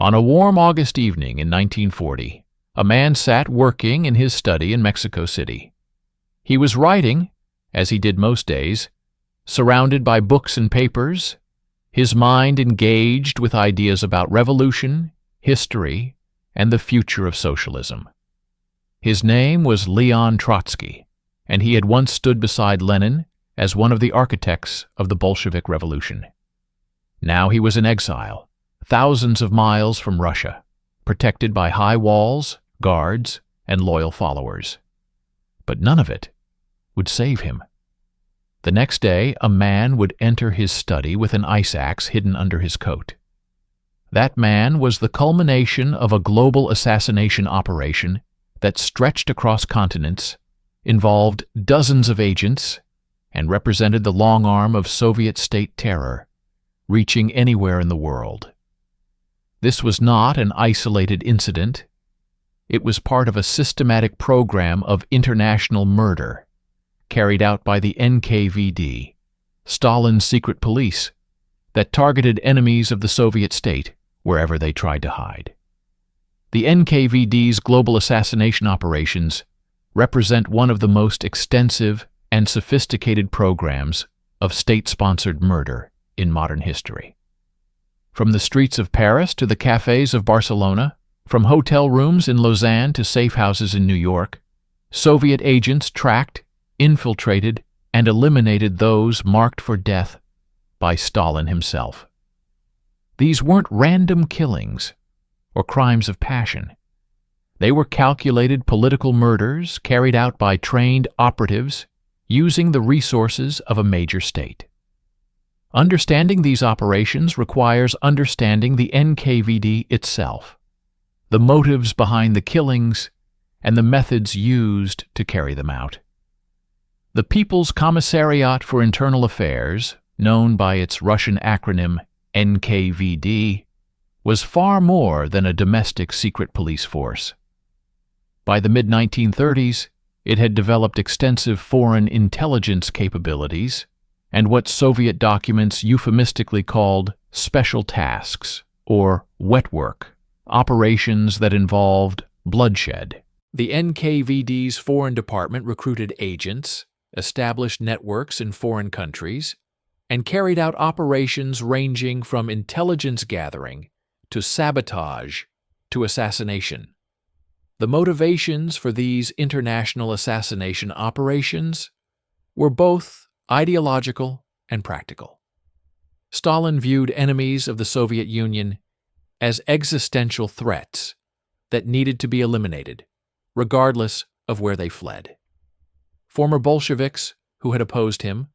On a warm August evening in 1940, a man sat working in his study in Mexico City. He was writing, as he did most days, surrounded by books and papers, his mind engaged with ideas about revolution, history, and the future of socialism. His name was Leon Trotsky, and he had once stood beside Lenin as one of the architects of the Bolshevik Revolution. Now he was in exile, thousands of miles from Russia, protected by high walls, guards, and loyal followers. But none of it would save him. The next day, a man would enter his study with an ice axe hidden under his coat. That man was the culmination of a global assassination operation that stretched across continents, involved dozens of agents, and represented the long arm of Soviet state terror, reaching anywhere in the world. This was not an isolated incident. It was part of a systematic program of international murder carried out by the NKVD, Stalin's secret police, that targeted enemies of the Soviet state wherever they tried to hide. The NKVD's global assassination operations represent one of the most extensive and sophisticated programs of state-sponsored murder in modern history. From the streets of Paris to the cafes of Barcelona, from hotel rooms in Lausanne to safe houses in New York, Soviet agents tracked, infiltrated, and eliminated those marked for death by Stalin himself. These weren't random killings or crimes of passion. They were calculated political murders carried out by trained operatives using the resources of a major state. Understanding these operations requires understanding the NKVD itself, the motives behind the killings, and the methods used to carry them out. The People's Commissariat for Internal Affairs, known by its Russian acronym NKVD, was far more than a domestic secret police force. By the mid-1930s, it had developed extensive foreign intelligence capabilities and what Soviet documents euphemistically called special tasks, or wet work, operations that involved bloodshed. The NKVD's foreign department recruited agents, established networks in foreign countries, and carried out operations ranging from intelligence gathering to sabotage to assassination. The motivations for these international assassination operations were both ideological and practical. Stalin viewed enemies of the Soviet Union as existential threats that needed to be eliminated, regardless of where they fled. Former Bolsheviks who had opposed him,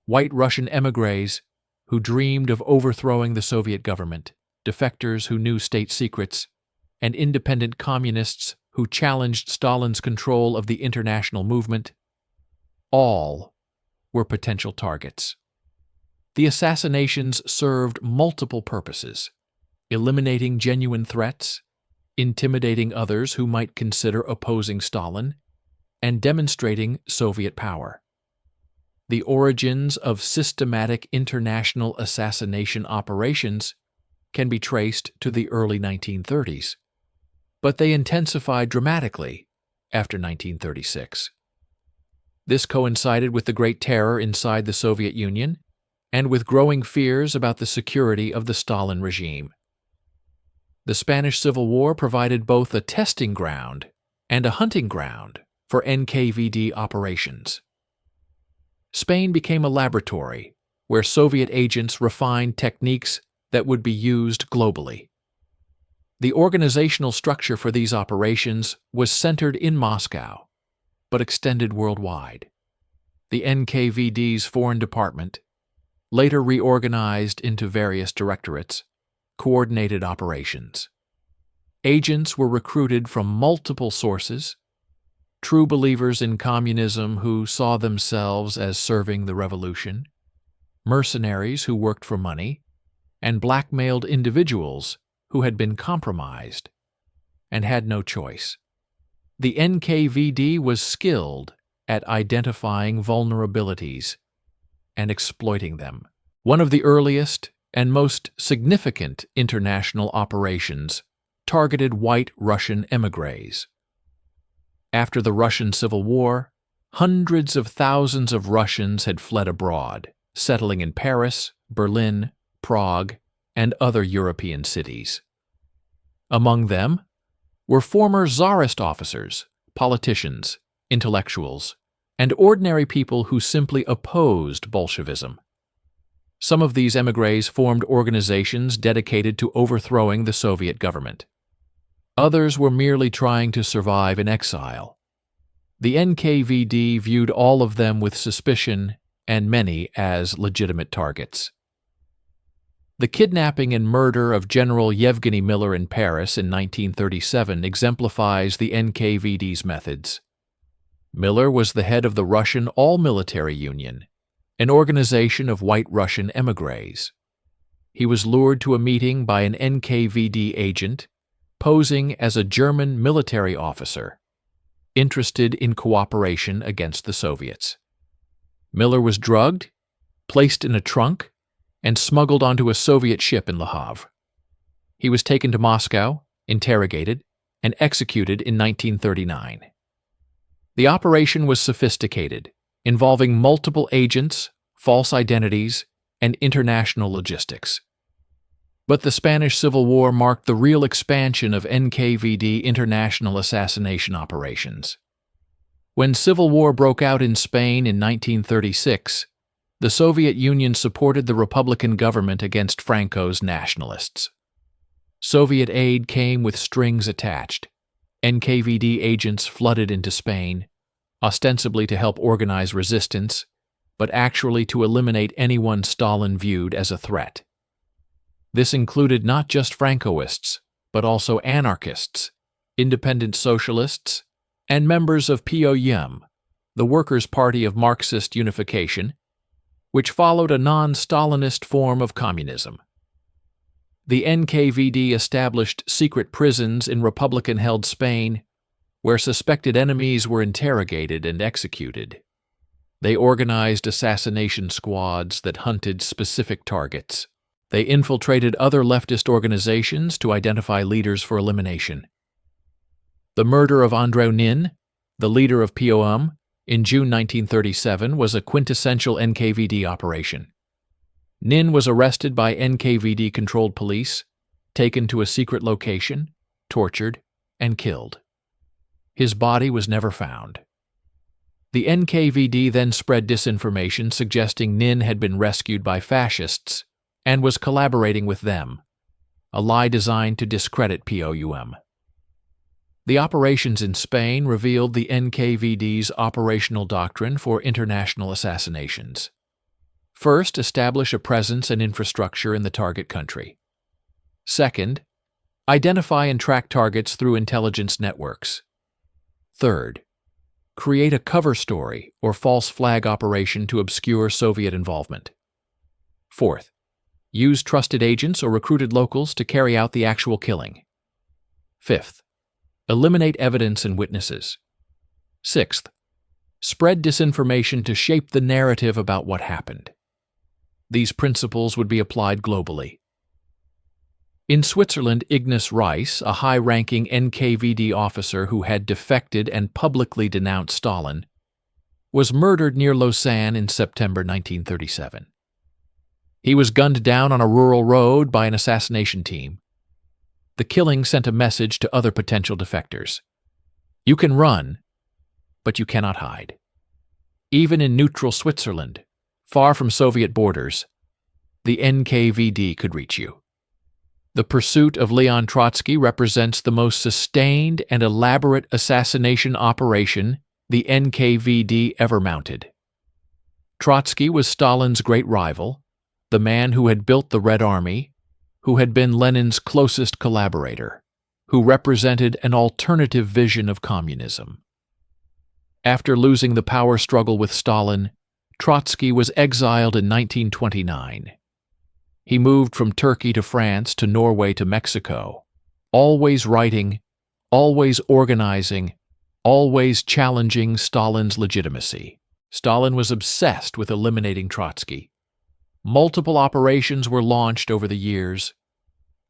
white Russian émigrés who dreamed of overthrowing the Soviet government, defectors who knew state secrets, and independent communists who challenged Stalin's control of the international movement, all were potential targets. The assassinations served multiple purposes: eliminating genuine threats, intimidating others who might consider opposing Stalin, and demonstrating Soviet power. The origins of systematic international assassination operations can be traced to the early 1930s, but they intensified dramatically after 1936. This coincided with the Great Terror inside the Soviet Union and with growing fears about the security of the Stalin regime. The Spanish Civil War provided both a testing ground and a hunting ground for NKVD operations. Spain became a laboratory where Soviet agents refined techniques that would be used globally. The organizational structure for these operations was centered in Moscow, but extended worldwide. The NKVD's foreign department, later reorganized into various directorates, coordinated operations. Agents were recruited from multiple sources: true believers in communism who saw themselves as serving the revolution, mercenaries who worked for money, and blackmailed individuals who had been compromised and had no choice. The NKVD was skilled at identifying vulnerabilities and exploiting them. One of the earliest and most significant international operations targeted white Russian émigrés. After the Russian Civil War, hundreds of thousands of Russians had fled abroad, settling in Paris, Berlin, Prague, and other European cities. Among them were former Tsarist officers, politicians, intellectuals, and ordinary people who simply opposed Bolshevism. Some of these émigrés formed organizations dedicated to overthrowing the Soviet government. Others were merely trying to survive in exile. The NKVD viewed all of them with suspicion and many as legitimate targets. The kidnapping and murder of General Yevgeny Miller in Paris in 1937 exemplifies the NKVD's methods. Miller was the head of the Russian All-Military Union, an organization of white Russian émigrés. He was lured to a meeting by an NKVD agent posing as a German military officer, interested in cooperation against the Soviets. Miller was drugged, placed in a trunk, and smuggled onto a Soviet ship in Le Havre. He was taken to Moscow, interrogated, and executed in 1939. The operation was sophisticated, involving multiple agents, false identities, and international logistics. But the Spanish Civil War marked the real expansion of NKVD international assassination operations. When civil war broke out in Spain in 1936, the Soviet Union supported the Republican government against Franco's nationalists. Soviet aid came with strings attached. NKVD agents flooded into Spain, ostensibly to help organize resistance, but actually to eliminate anyone Stalin viewed as a threat. This included not just Francoists, but also anarchists, independent socialists, and members of POYM, the Workers' Party of Marxist Unification, which followed a non-Stalinist form of communism. The NKVD established secret prisons in Republican-held Spain, where suspected enemies were interrogated and executed. They organized assassination squads that hunted specific targets. They infiltrated other leftist organizations to identify leaders for elimination. The murder of Andrei Nin, the leader of POM, in June 1937 was a quintessential NKVD operation. Nin was arrested by NKVD-controlled police, taken to a secret location, tortured, and killed. His body was never found. The NKVD then spread disinformation suggesting Nin had been rescued by fascists and was collaborating with them, a lie designed to discredit POUM. The operations in Spain revealed the NKVD's operational doctrine for international assassinations. First, establish a presence and infrastructure in the target country. Second, identify and track targets through intelligence networks. Third, create a cover story or false flag operation to obscure Soviet involvement. Fourth, use trusted agents or recruited locals to carry out the actual killing. Fifth, eliminate evidence and witnesses. Sixth, spread disinformation to shape the narrative about what happened. These principles would be applied globally. In Switzerland, Ignace Reiss, a high-ranking NKVD officer who had defected and publicly denounced Stalin, was murdered near Lausanne in September 1937. He was gunned down on a rural road by an assassination team. The killing sent a message to other potential defectors. You can run, but you cannot hide. Even in neutral Switzerland, far from Soviet borders, the NKVD could reach you. The pursuit of Leon Trotsky represents the most sustained and elaborate assassination operation the NKVD ever mounted. Trotsky was Stalin's great rival, the man who had built the Red Army, who had been Lenin's closest collaborator, who represented an alternative vision of communism. After losing the power struggle with Stalin, Trotsky was exiled in 1929. He moved from Turkey to France to Norway to Mexico, always writing, always organizing, always challenging Stalin's legitimacy. Stalin was obsessed with eliminating Trotsky. Multiple operations were launched over the years.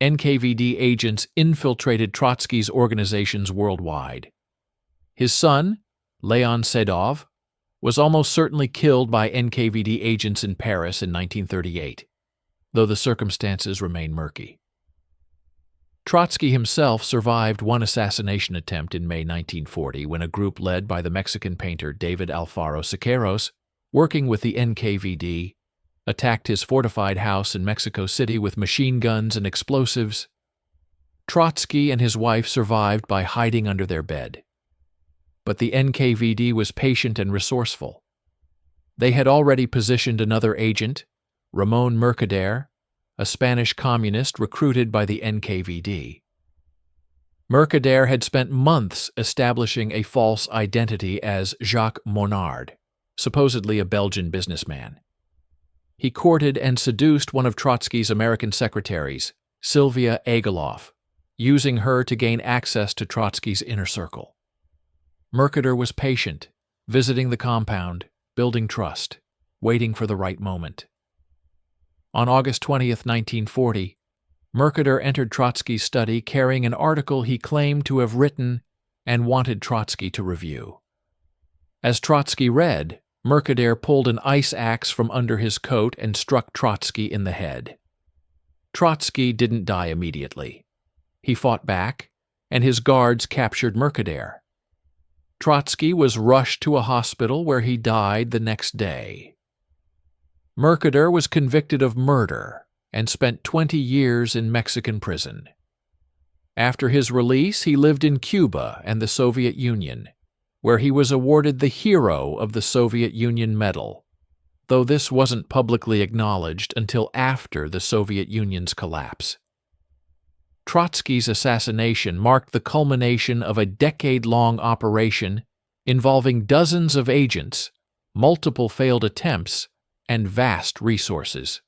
NKVD agents infiltrated Trotsky's organizations worldwide. His son, Leon Sedov, was almost certainly killed by NKVD agents in Paris in 1938, though the circumstances remain murky. Trotsky himself survived one assassination attempt in May 1940 when a group led by the Mexican painter David Alfaro Siqueiros, working with the NKVD, attacked his fortified house in Mexico City with machine guns and explosives. Trotsky and his wife survived by hiding under their bed. But the NKVD was patient and resourceful. They had already positioned another agent, Ramon Mercader, a Spanish communist recruited by the NKVD. Mercader had spent months establishing a false identity as Jacques Monard, supposedly a Belgian businessman. He courted and seduced one of Trotsky's American secretaries, Sylvia Egoloff, using her to gain access to Trotsky's inner circle. Mercader was patient, visiting the compound, building trust, waiting for the right moment. On August 20th, 1940, Mercader entered Trotsky's study carrying an article he claimed to have written and wanted Trotsky to review. As Trotsky read, Mercader pulled an ice axe from under his coat and struck Trotsky in the head. Trotsky didn't die immediately. He fought back, and his guards captured Mercader. Trotsky was rushed to a hospital where he died the next day. Mercader was convicted of murder and spent 20 years in Mexican prison. After his release, he lived in Cuba and the Soviet Union, where he was awarded the Hero of the Soviet Union Medal, though this wasn't publicly acknowledged until after the Soviet Union's collapse. Trotsky's assassination marked the culmination of a decade-long operation involving dozens of agents, multiple failed attempts, and vast resources.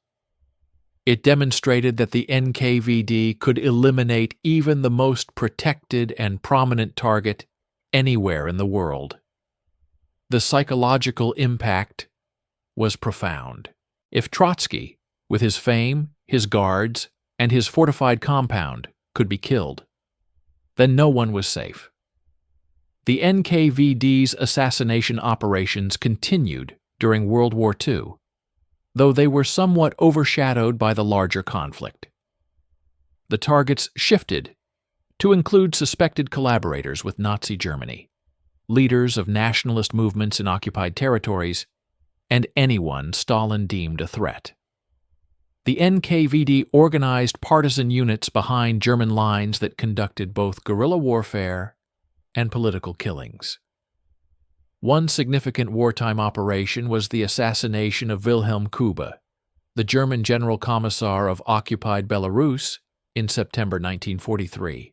It demonstrated that the NKVD could eliminate even the most protected and prominent target anywhere in the world. The psychological impact was profound. If Trotsky, with his fame, his guards, and his fortified compound, could be killed, then no one was safe. The NKVD's assassination operations continued during World War II, though they were somewhat overshadowed by the larger conflict. The targets shifted to include suspected collaborators with Nazi Germany, leaders of nationalist movements in occupied territories, and anyone Stalin deemed a threat. The NKVD organized partisan units behind German lines that conducted both guerrilla warfare and political killings. One significant wartime operation was the assassination of Wilhelm Kube, the German General Commissar of occupied Belarus, in September 1943.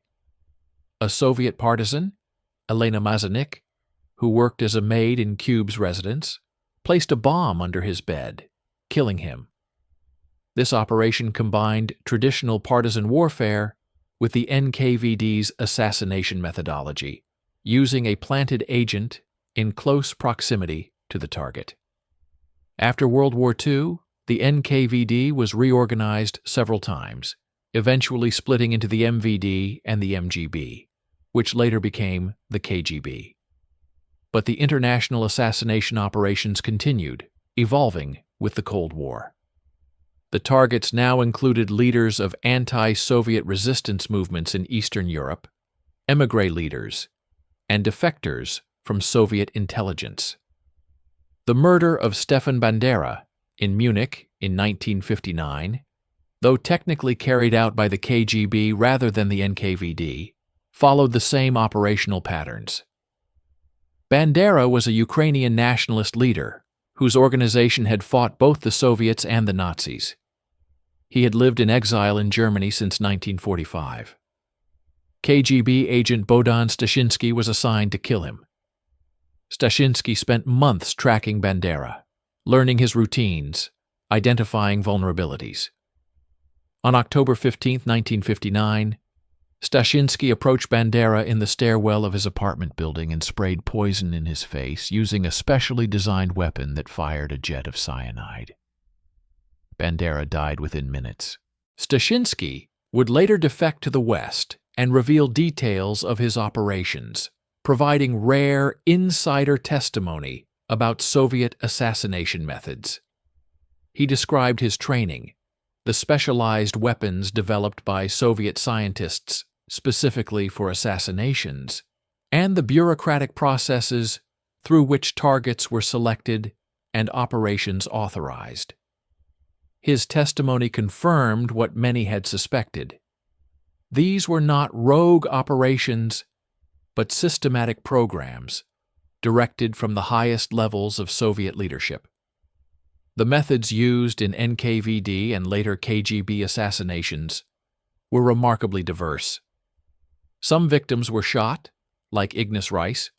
A Soviet partisan, Elena Mazanik, who worked as a maid in Kube's residence, placed a bomb under his bed, killing him. This operation combined traditional partisan warfare with the NKVD's assassination methodology, using a planted agent in close proximity to the target. After World War II, the NKVD was reorganized several times, eventually splitting into the MVD and the MGB, which later became the KGB. But the international assassination operations continued, evolving with the Cold War. The targets now included leaders of anti-Soviet resistance movements in Eastern Europe, émigré leaders, and defectors from Soviet intelligence. The murder of Stefan Bandera in Munich in 1959, though technically carried out by the KGB rather than the NKVD, followed the same operational patterns. Bandera was a Ukrainian nationalist leader whose organization had fought both the Soviets and the Nazis. He had lived in exile in Germany since 1945. KGB agent Bohdan Stashinsky was assigned to kill him. Stashinsky spent months tracking Bandera, learning his routines, identifying vulnerabilities. On October 15, 1959, Stashinsky approached Bandera in the stairwell of his apartment building and sprayed poison in his face using a specially designed weapon that fired a jet of cyanide. Bandera died within minutes. Stashinsky would later defect to the West and reveal details of his operations, providing rare insider testimony about Soviet assassination methods. He described his training, the specialized weapons developed by Soviet scientists specifically for assassinations, and the bureaucratic processes through which targets were selected and operations authorized. His testimony confirmed what many had suspected. These were not rogue operations, but systematic programs directed from the highest levels of Soviet leadership. The methods used in NKVD and later KGB assassinations were remarkably diverse. Some victims were shot, like Ignace Rice.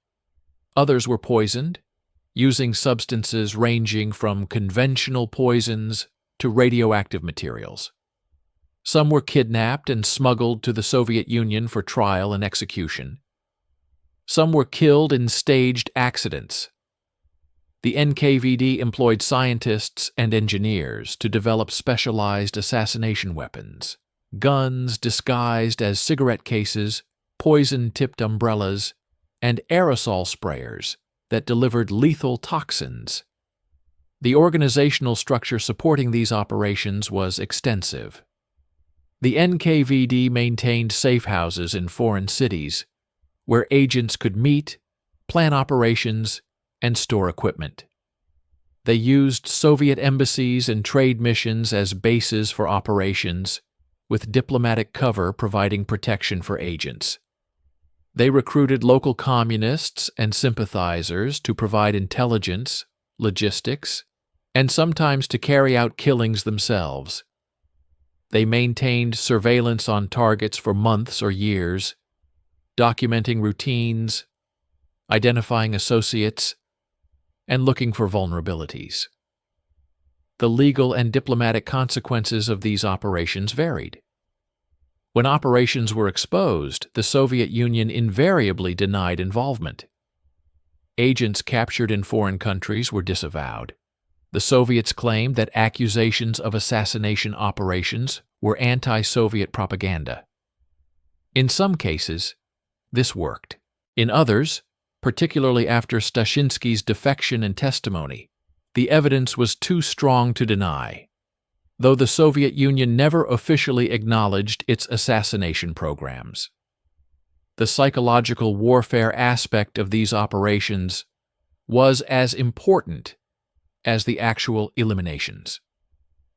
Others were poisoned, using substances ranging from conventional poisons to radioactive materials. Some were kidnapped and smuggled to the Soviet Union for trial and execution. Some were killed in staged accidents. The NKVD employed scientists and engineers to develop specialized assassination weapons, guns disguised as cigarette cases, poison-tipped umbrellas, and aerosol sprayers that delivered lethal toxins. The organizational structure supporting these operations was extensive. The NKVD maintained safe houses in foreign cities where agents could meet, plan operations, and store equipment. They used Soviet embassies and trade missions as bases for operations, with diplomatic cover providing protection for agents. They recruited local communists and sympathizers to provide intelligence, logistics, and sometimes to carry out killings themselves. They maintained surveillance on targets for months or years, documenting routines, identifying associates, and looking for vulnerabilities. The legal and diplomatic consequences of these operations varied. When operations were exposed, the Soviet Union invariably denied involvement. Agents captured in foreign countries were disavowed. The Soviets claimed that accusations of assassination operations were anti-Soviet propaganda. In some cases, this worked. In others, particularly after Stashinsky's defection and testimony, the evidence was too strong to deny, though the Soviet Union never officially acknowledged its assassination programs. The psychological warfare aspect of these operations was as important as the actual eliminations.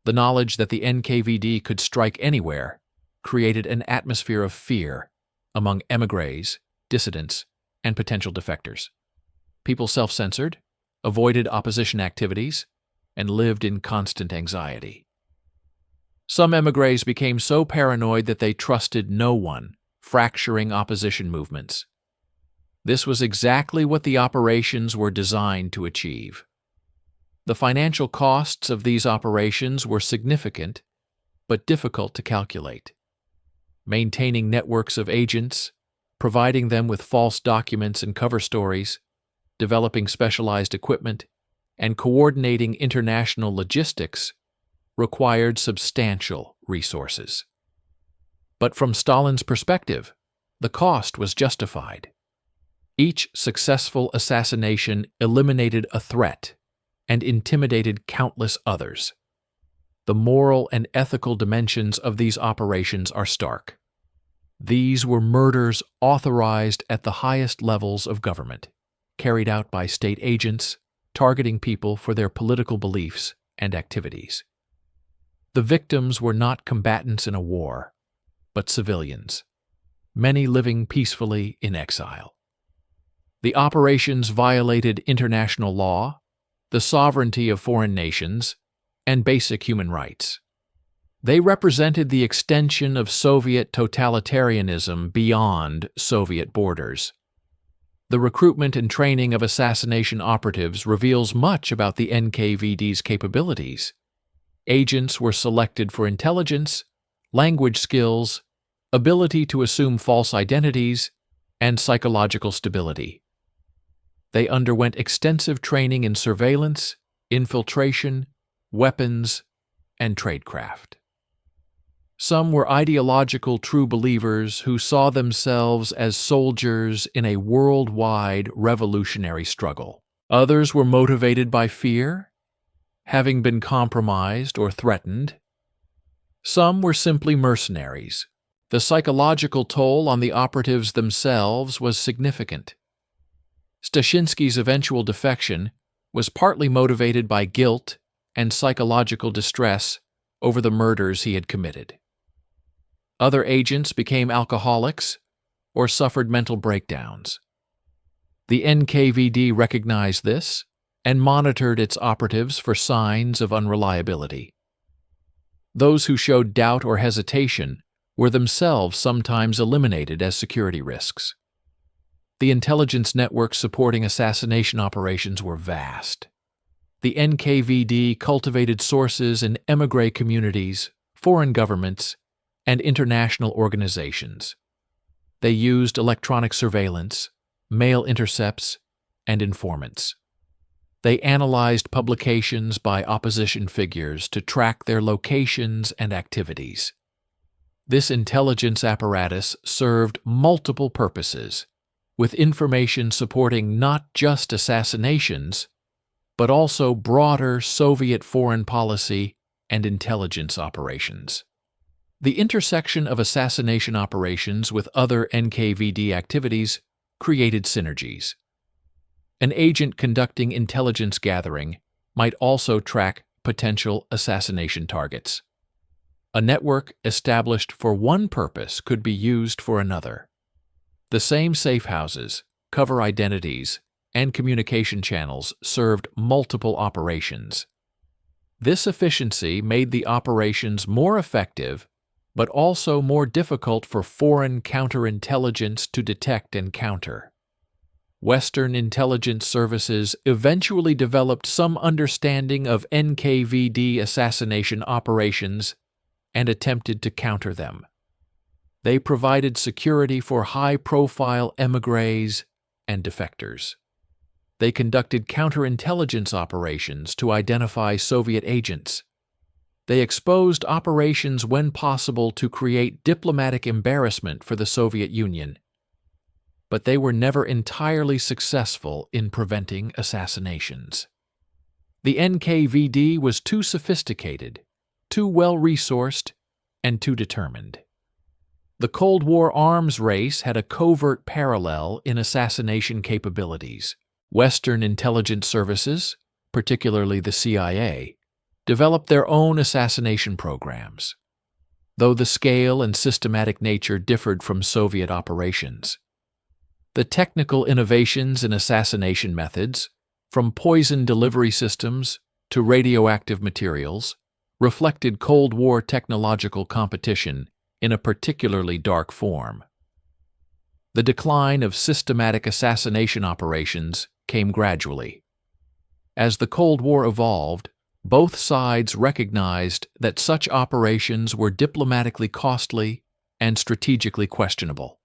The knowledge that the NKVD could strike anywhere created an atmosphere of fear among émigrés, dissidents, and potential defectors. People self-censored, avoided opposition activities, and lived in constant anxiety. Some émigrés became so paranoid that they trusted no one, fracturing opposition movements. This was exactly what the operations were designed to achieve. The financial costs of these operations were significant, but difficult to calculate. Maintaining networks of agents, providing them with false documents and cover stories, developing specialized equipment, and coordinating international logistics required substantial resources. But from Stalin's perspective, the cost was justified. Each successful assassination eliminated a threat and intimidated countless others. The moral and ethical dimensions of these operations are stark. These were murders authorized at the highest levels of government, carried out by state agents, targeting people for their political beliefs and activities. The victims were not combatants in a war, but civilians, many living peacefully in exile. The operations violated international law, the sovereignty of foreign nations, and basic human rights. They represented the extension of Soviet totalitarianism beyond Soviet borders. The recruitment and training of assassination operatives reveals much about the NKVD's capabilities. Agents were selected for intelligence, language skills, ability to assume false identities, and psychological stability. They underwent extensive training in surveillance, infiltration, weapons, and tradecraft. Some were ideological true believers who saw themselves as soldiers in a worldwide revolutionary struggle. Others were motivated by fear, having been compromised or threatened. Some were simply mercenaries. The psychological toll on the operatives themselves was significant. Stashinsky's eventual defection was partly motivated by guilt and psychological distress over the murders he had committed. Other agents became alcoholics or suffered mental breakdowns. The NKVD recognized this and monitored its operatives for signs of unreliability. Those who showed doubt or hesitation were themselves sometimes eliminated as security risks. The intelligence networks supporting assassination operations were vast. The NKVD cultivated sources in émigré communities, foreign governments, and international organizations. They used electronic surveillance, mail intercepts, and informants. They analyzed publications by opposition figures to track their locations and activities. This intelligence apparatus served multiple purposes, with information supporting not just assassinations, but also broader Soviet foreign policy and intelligence operations. The intersection of assassination operations with other NKVD activities created synergies. An agent conducting intelligence gathering might also track potential assassination targets. A network established for one purpose could be used for another. The same safe houses, cover identities, and communication channels served multiple operations. This efficiency made the operations more effective, but also more difficult for foreign counterintelligence to detect and counter. Western intelligence services eventually developed some understanding of NKVD assassination operations and attempted to counter them. They provided security for high-profile émigrés and defectors. They conducted counterintelligence operations to identify Soviet agents. They exposed operations when possible to create diplomatic embarrassment for the Soviet Union. But they were never entirely successful in preventing assassinations. The NKVD was too sophisticated, too well-resourced, and too determined. The Cold War arms race had a covert parallel in assassination capabilities. Western intelligence services, particularly the CIA, developed their own assassination programs, though the scale and systematic nature differed from Soviet operations. The technical innovations in assassination methods, from poison delivery systems to radioactive materials, reflected Cold War technological competition in a particularly dark form. The decline of systematic assassination operations came gradually. As the Cold War evolved, both sides recognized that such operations were diplomatically costly and strategically questionable.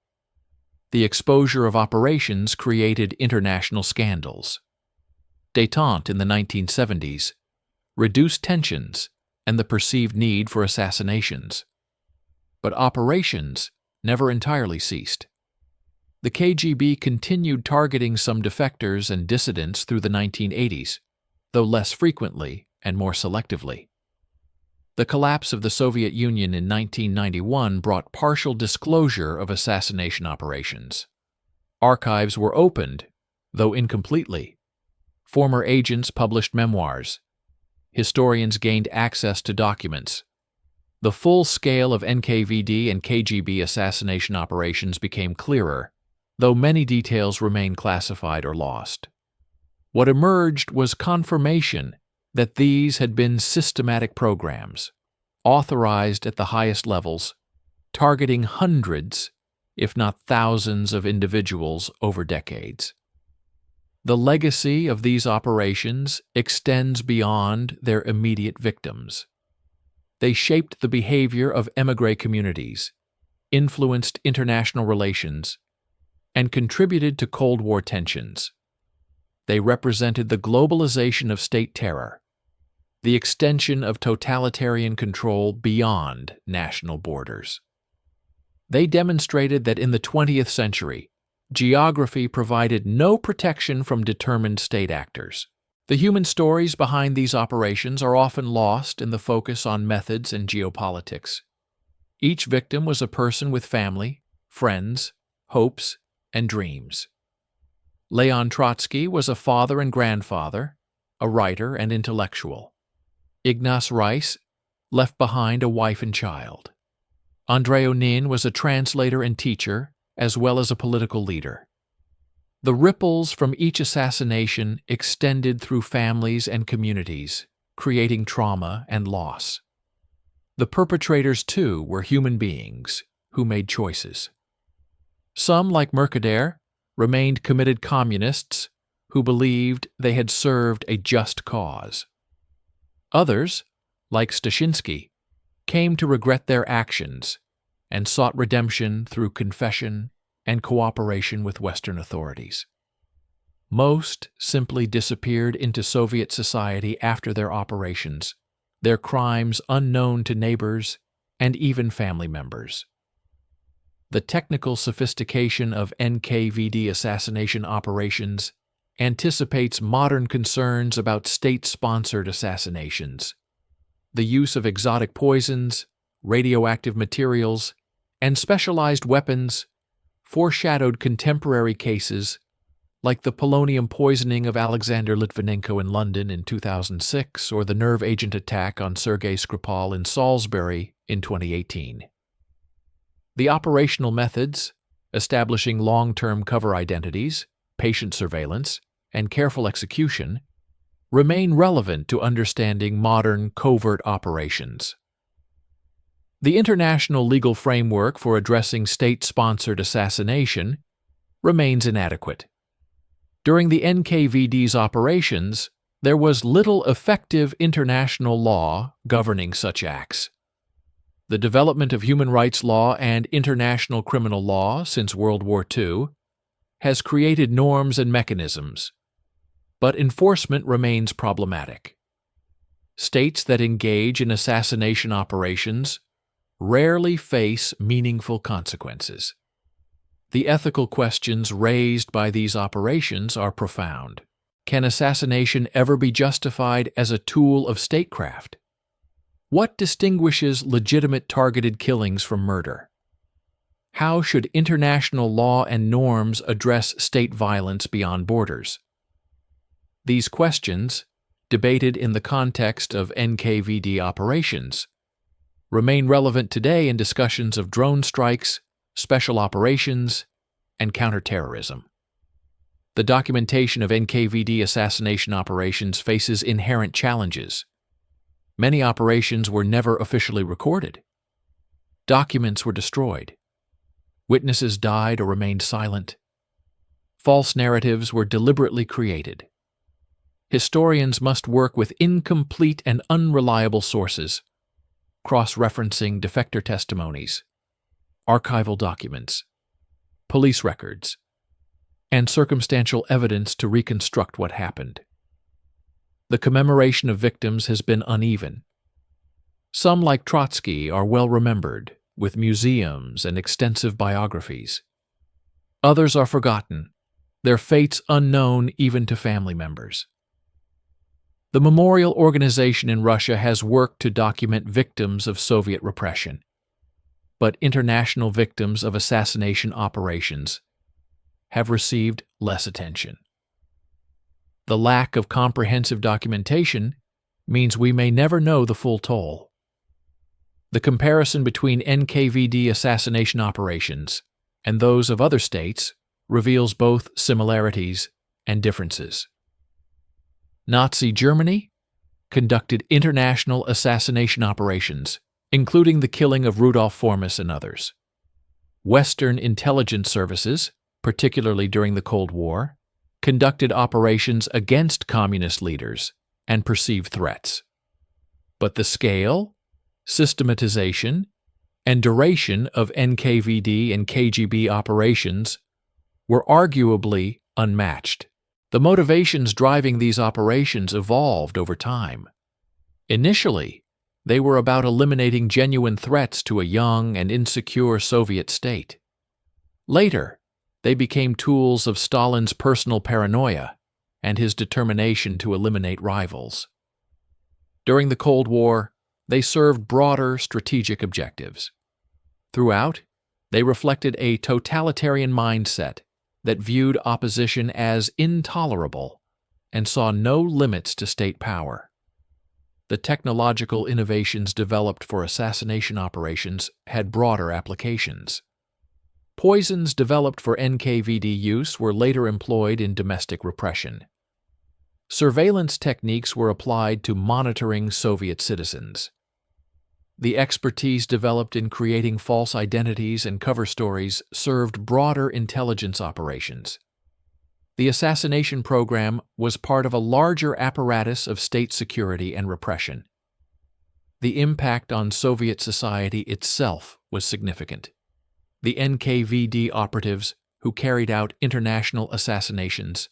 The exposure of operations created international scandals. Détente in the 1970s reduced tensions and the perceived need for assassinations. But operations never entirely ceased. The KGB continued targeting some defectors and dissidents through the 1980s, though less frequently and more selectively. The collapse of the Soviet Union in 1991 brought partial disclosure of assassination operations. Archives were opened, though incompletely. Former agents published memoirs. Historians gained access to documents. The full scale of NKVD and KGB assassination operations became clearer, though many details remain classified or lost. What emerged was confirmation that these had been systematic programs, authorized at the highest levels, targeting hundreds, if not thousands, of individuals over decades. The legacy of these operations extends beyond their immediate victims. They shaped the behavior of émigré communities, influenced international relations, and contributed to Cold War tensions. They represented the globalization of state terror, the extension of totalitarian control beyond national borders. They demonstrated that in the 20th century, geography provided no protection from determined state actors. The human stories behind these operations are often lost in the focus on methods and geopolitics. Each victim was a person with family, friends, hopes, and dreams. Leon Trotsky was a father and grandfather, a writer and intellectual. Ignace Reiss left behind a wife and child. André Onin was a translator and teacher, as well as a political leader. The ripples from each assassination extended through families and communities, creating trauma and loss. The perpetrators, too, were human beings who made choices. Some, like Mercader, remained committed communists who believed they had served a just cause. Others, like Stashinsky, came to regret their actions and sought redemption through confession and cooperation with Western authorities. Most simply disappeared into Soviet society after their operations, their crimes unknown to neighbors and even family members. The technical sophistication of NKVD assassination operations anticipates modern concerns about state-sponsored assassinations. The use of exotic poisons, radioactive materials, and specialized weapons foreshadowed contemporary cases like the polonium poisoning of Alexander Litvinenko in London in 2006 or the nerve agent attack on Sergei Skripal in Salisbury in 2018. The operational methods, establishing long-term cover identities, patient surveillance, and careful execution, remain relevant to understanding modern covert operations. The international legal framework for addressing state-sponsored assassination remains inadequate. During the NKVD's operations, there was little effective international law governing such acts. The development of human rights law and international criminal law since World War II has created norms and mechanisms, but enforcement remains problematic. States that engage in assassination operations rarely face meaningful consequences. The ethical questions raised by these operations are profound. Can assassination ever be justified as a tool of statecraft? What distinguishes legitimate targeted killings from murder? How should international law and norms address state violence beyond borders? These questions, debated in the context of NKVD operations, remain relevant today in discussions of drone strikes, special operations, and counterterrorism. The documentation of NKVD assassination operations faces inherent challenges. Many operations were never officially recorded. Documents were destroyed. Witnesses died or remained silent. False narratives were deliberately created. Historians must work with incomplete and unreliable sources, cross-referencing defector testimonies, archival documents, police records, and circumstantial evidence to reconstruct what happened. The commemoration of victims has been uneven. Some, like Trotsky, are well remembered, with museums and extensive biographies. Others are forgotten, their fates unknown even to family members. The memorial organization in Russia has worked to document victims of Soviet repression, but international victims of assassination operations have received less attention. The lack of comprehensive documentation means we may never know the full toll. The comparison between NKVD assassination operations and those of other states reveals both similarities and differences. Nazi Germany conducted international assassination operations, including the killing of Rudolf Formus and others. Western intelligence services, particularly during the Cold War, conducted operations against communist leaders and perceived threats. But the scale, systematization, and duration of NKVD and KGB operations were arguably unmatched. The motivations driving these operations evolved over time. Initially, they were about eliminating genuine threats to a young and insecure Soviet state. Later, they became tools of Stalin's personal paranoia and his determination to eliminate rivals. During the Cold War, they served broader strategic objectives. Throughout, they reflected a totalitarian mindset that viewed opposition as intolerable and saw no limits to state power. The technological innovations developed for assassination operations had broader applications. Poisons developed for NKVD use were later employed in domestic repression. Surveillance techniques were applied to monitoring Soviet citizens. The expertise developed in creating false identities and cover stories served broader intelligence operations. The assassination program was part of a larger apparatus of state security and repression. The impact on Soviet society itself was significant. The NKVD operatives who carried out international assassinations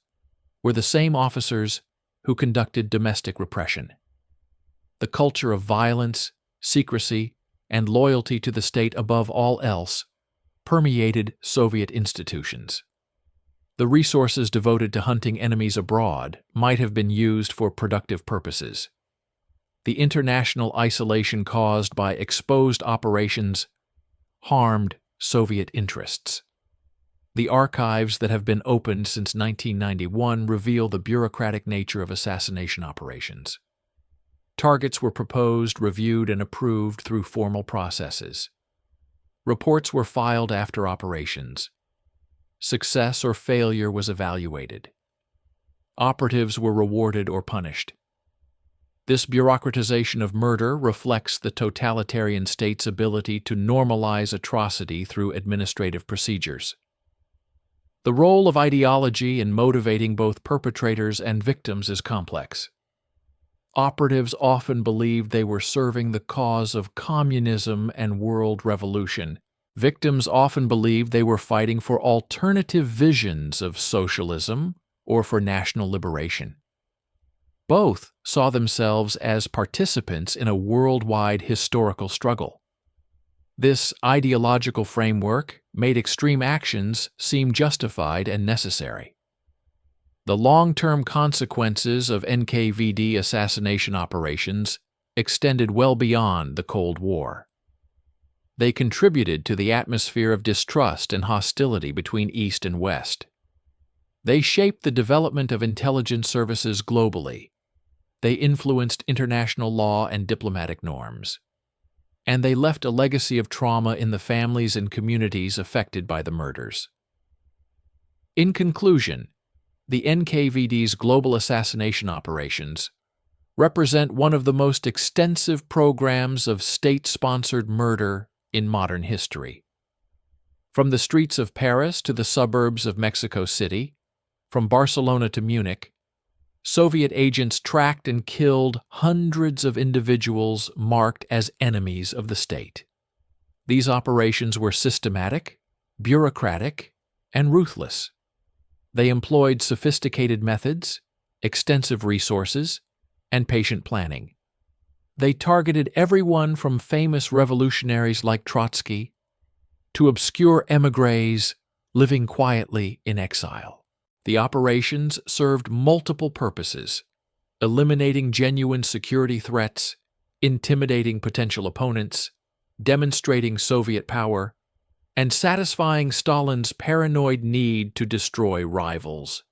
were the same officers who conducted domestic repression. The culture of violence, secrecy, and loyalty to the state above all else permeated Soviet institutions. The resources devoted to hunting enemies abroad might have been used for productive purposes. The international isolation caused by exposed operations harmed Soviet interests. The archives that have been opened since 1991 reveal the bureaucratic nature of assassination operations. Targets were proposed, reviewed, and approved through formal processes. Reports were filed after operations. Success or failure was evaluated. Operatives were rewarded or punished. This bureaucratization of murder reflects the totalitarian state's ability to normalize atrocity through administrative procedures. The role of ideology in motivating both perpetrators and victims is complex. Operatives often believed they were serving the cause of communism and world revolution. Victims often believed they were fighting for alternative visions of socialism or for national liberation. Both saw themselves as participants in a worldwide historical struggle. This ideological framework made extreme actions seem justified and necessary. The long-term consequences of NKVD assassination operations extended well beyond the Cold War. They contributed to the atmosphere of distrust and hostility between East and West. They shaped the development of intelligence services globally. They influenced international law and diplomatic norms. And they left a legacy of trauma in the families and communities affected by the murders. In conclusion, the NKVD's global assassination operations represent one of the most extensive programs of state-sponsored murder in modern history. From the streets of Paris to the suburbs of Mexico City, from Barcelona to Munich, Soviet agents tracked and killed hundreds of individuals marked as enemies of the state. These operations were systematic, bureaucratic, and ruthless. They employed sophisticated methods, extensive resources, and patient planning. They targeted everyone from famous revolutionaries like Trotsky to obscure émigrés living quietly in exile. The operations served multiple purposes: eliminating genuine security threats, intimidating potential opponents, demonstrating Soviet power, and satisfying Stalin's paranoid need to destroy rivals.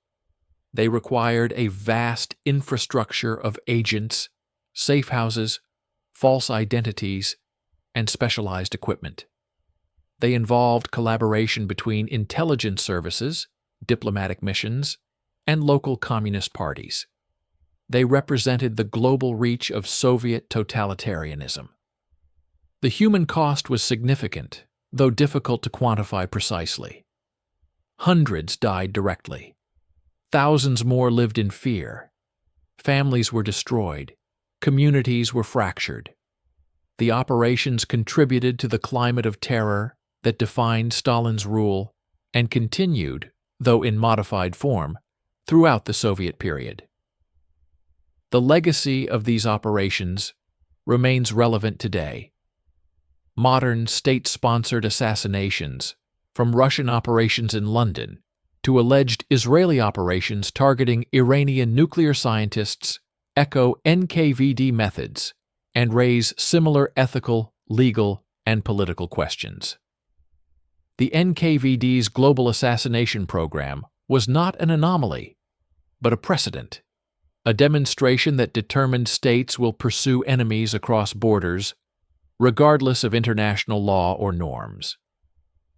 They required a vast infrastructure of agents, safe houses, false identities, and specialized equipment. They involved collaboration between intelligence services, diplomatic missions, and local communist parties. They represented the global reach of Soviet totalitarianism. The human cost was significant, though difficult to quantify precisely. Hundreds died directly. Thousands more lived in fear. Families were destroyed. Communities were fractured. The operations contributed to the climate of terror that defined Stalin's rule and continued, though in modified form, throughout the Soviet period. The legacy of these operations remains relevant today. Modern state-sponsored assassinations, from Russian operations in London to alleged Israeli operations targeting Iranian nuclear scientists, echo NKVD methods and raise similar ethical, legal, and political questions. The NKVD's global assassination program was not an anomaly, but a precedent, a demonstration that determined states will pursue enemies across borders, regardless of international law or norms.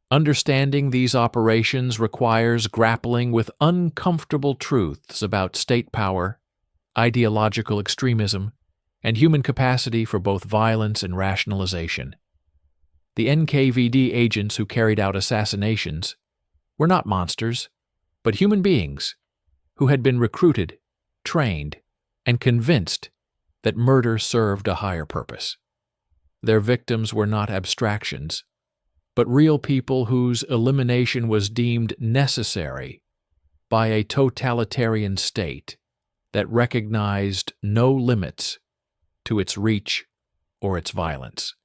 Understanding these operations requires grappling with uncomfortable truths about state power, ideological extremism, and human capacity for both violence and rationalization. The NKVD agents who carried out assassinations were not monsters, but human beings who had been recruited, trained, and convinced that murder served a higher purpose. Their victims were not abstractions, but real people whose elimination was deemed necessary by a totalitarian state that recognized no limits to its reach or its violence.